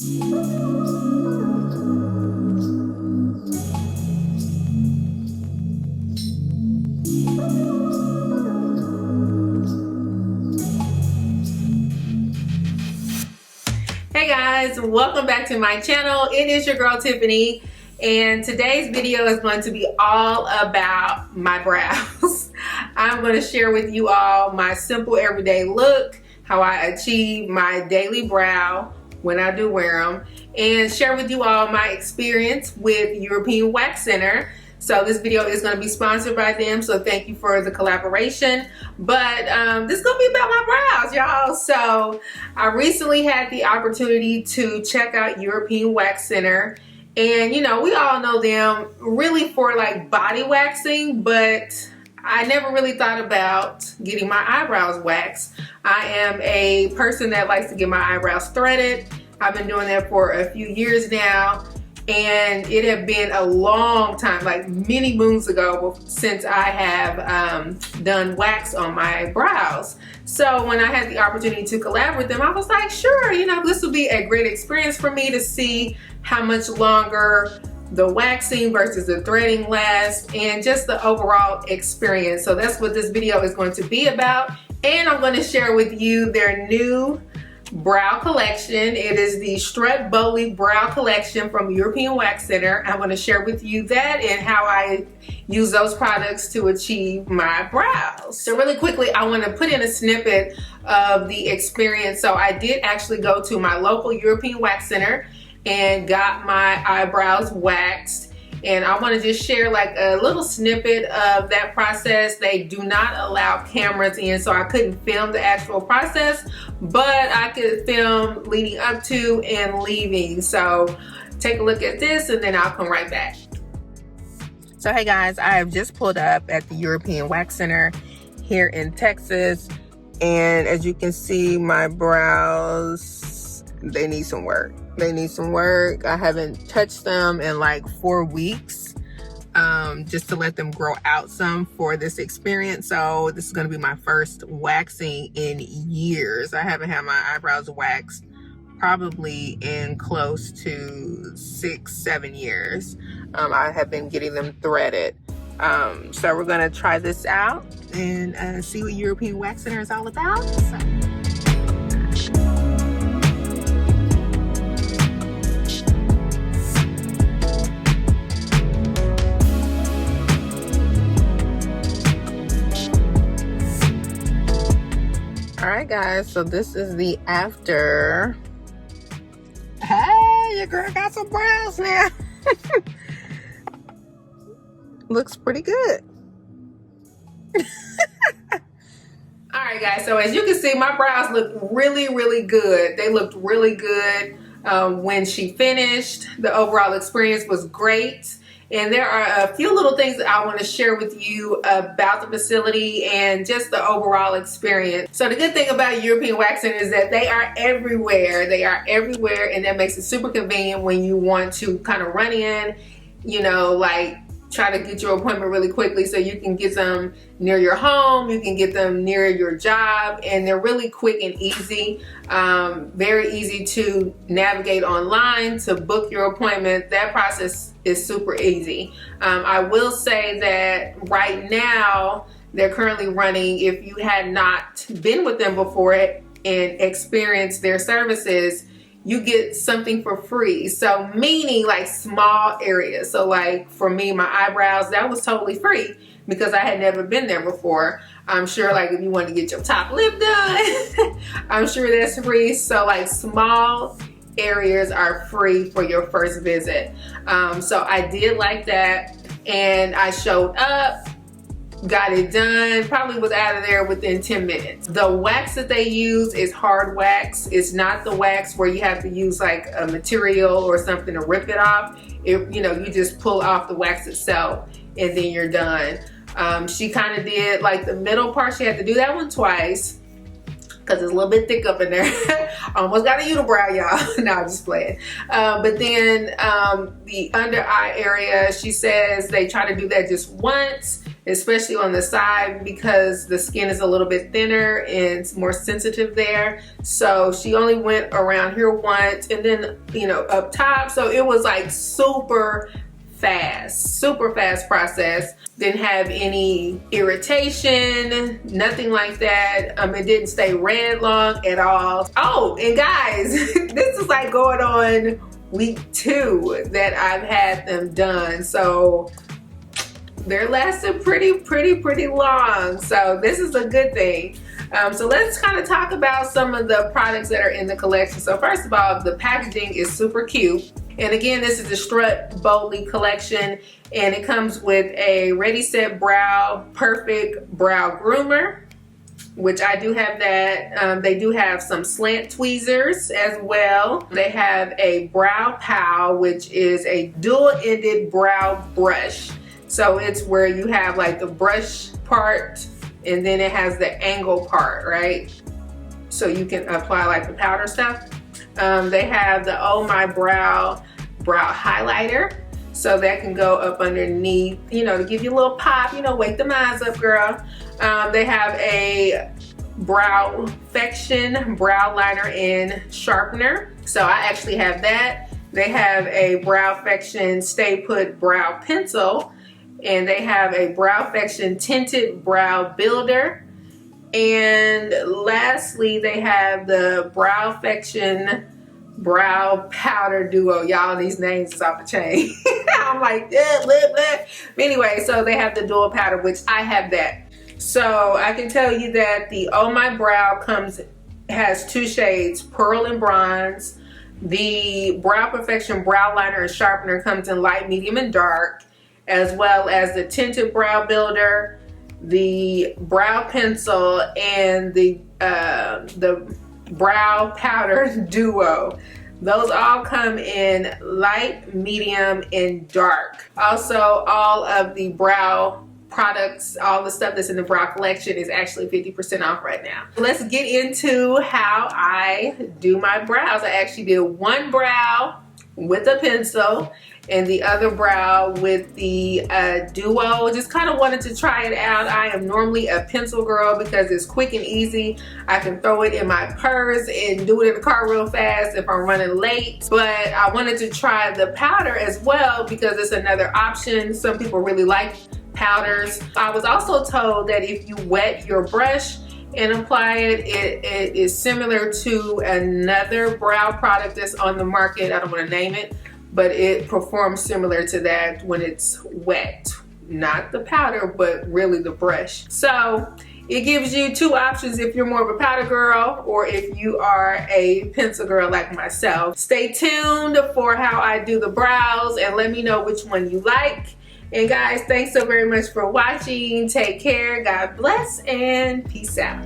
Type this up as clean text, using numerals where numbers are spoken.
Hey guys, welcome back to my channel. It is your girl Tiffany, and today's video is going to be all about my brows. I'm going to share with you all my simple everyday look, how I achieve my daily brow when I do wear them, and share with you all my experience with European Wax Center. So this video is going to be sponsored by them, so thank you for the collaboration. But this is going to be about my brows, y'all. So I recently had the opportunity to check out European Wax Center. And you know, we all know them really for like body waxing, but I never really thought about getting my eyebrows waxed. I am a person that likes to get my eyebrows threaded. I've been doing that for a few years now. And it had been a long time, like many moons ago, since I have done wax on my brows. So when I had the opportunity to collab with them, I was like, sure, you know, this will be a great experience for me to see how much longer the waxing versus the threading lasts, and just the overall experience. So that's what this video is going to be about. And I'm going to share with you their new brow collection. It is the Strut Boldly Brow Collection from European Wax Center. I'm going to share with you that and how I use those products to achieve my brows. So really quickly, I want to put in a snippet of the experience. So I did actually go to my local European Wax Center and got my eyebrows waxed. And I want to just share like a little snippet of that process. They do not allow cameras in, so I couldn't film the actual process, but I could film leading up to and leaving. So take a look at this and then I'll come right back. So hey guys, I have just pulled up at the European Wax Center here in Texas. And as you can see, my brows, they need some work. They need some work. I haven't touched them in like 4 weeks, just to let them grow out some for this experience. So this is going to be my first waxing in years. I haven't had my eyebrows waxed probably in close to 6-7 years. I have been getting them threaded. So we're going to try this out and see what European Wax Center is all about. So. Alright guys, so this is the after. Hey, your girl got some brows now. Looks pretty good. Alright guys, so as you can see, my brows look really good. They looked really good when she finished. The overall experience was great. And there are a few little things that I want to share with you about the facility and just the overall experience. So the good thing about European Wax Center is that they are everywhere. They are everywhere, and that makes it super convenient when you want to kind of run in, you know, like try to get your appointment really quickly so you can get them near your home, you can get them near your job, and they're really quick and easy. Very easy to navigate online to book your appointment. That process is super easy. I will say that right now they're currently running, if you had not been with them before and experienced their services, you get something for free. So meaning like small areas. So like for me, my eyebrows, that was totally free because I had never been there before. I'm sure like if you want to get your top lip done, I'm sure that's free. So like small areas are free for your first visit. So I did like that, and I showed up, got it done, probably was out of there within 10 minutes. The wax that they use is hard wax. It's not the wax where you have to use like a material or something to rip it off. You know, you just pull off the wax itself and then you're done. She kind of did like the middle part. She had to do that one twice because it's a little bit thick up in there. Almost got a unibrow, y'all. No, I'm just playing. But then the under eye area, she says they try to do that just once. especially on the side because the skin is a little bit thinner and it's more sensitive there. So she only went around here once and then, you know, up top. So it was like super fast process. Didn't have any irritation, nothing like that. It didn't stay red long at all. Oh, and guys, this is like going on week 2 that I've had them done. So they're lasting pretty long. So this is a good thing. So let's kind of talk about some of the products that are in the collection. So first of all, the packaging is super cute. And again, this is the Strut Boldly collection, and it comes with a Ready Set Brow Perfect Brow Groomer, which I do have that. They do have some slant tweezers as well. They have a Brow Pow, which is a dual-ended brow brush. So it's where you have like the brush part and then it has the angle part, right? So you can apply like the powder stuff. They have the Oh My Brow highlighter. So that can go up underneath, you know, to give you a little pop, you know, wake them eyes up, girl. They have a Browfection brow liner and sharpener. So I actually have that. They have a Browfection Stay Put brow pencil. And they have a Browfection tinted brow builder. And lastly, they have the Browfection brow powder duo. Y'all, these names is off the chain. I'm like, yeah, blah, blah. Anyway, so they have the dual powder, which I have that. So I can tell you that the Oh My Brow has 2 shades, Pearl and Bronze. The Brow Perfection brow liner and sharpener comes in light, medium, and dark, as well as the tinted brow builder, the brow pencil, and the brow powder duo. Those all come in light, medium, and dark. Also, all of the brow products, all the stuff that's in the brow collection is actually 50% off right now. Let's get into how I do my brows. I actually did one brow with a pencil and the other brow with the duo. Just kind of wanted to try it out. I am normally a pencil girl because it's quick and easy. I can throw it in my purse and do it in the car real fast if I'm running late. But I wanted to try the powder as well because it's another option. Some people really like powders. I was also told that if you wet your brush and apply it, it is similar to another brow product that's on the market. I don't want to name it, but it performs similar to that when it's wet. Not the powder, but really the brush. So it gives you 2 options if you're more of a powder girl or if you are a pencil girl like myself. Stay tuned for how I do the brows and let me know which one you like. And guys, thanks so very much for watching. Take care, God bless, and peace out.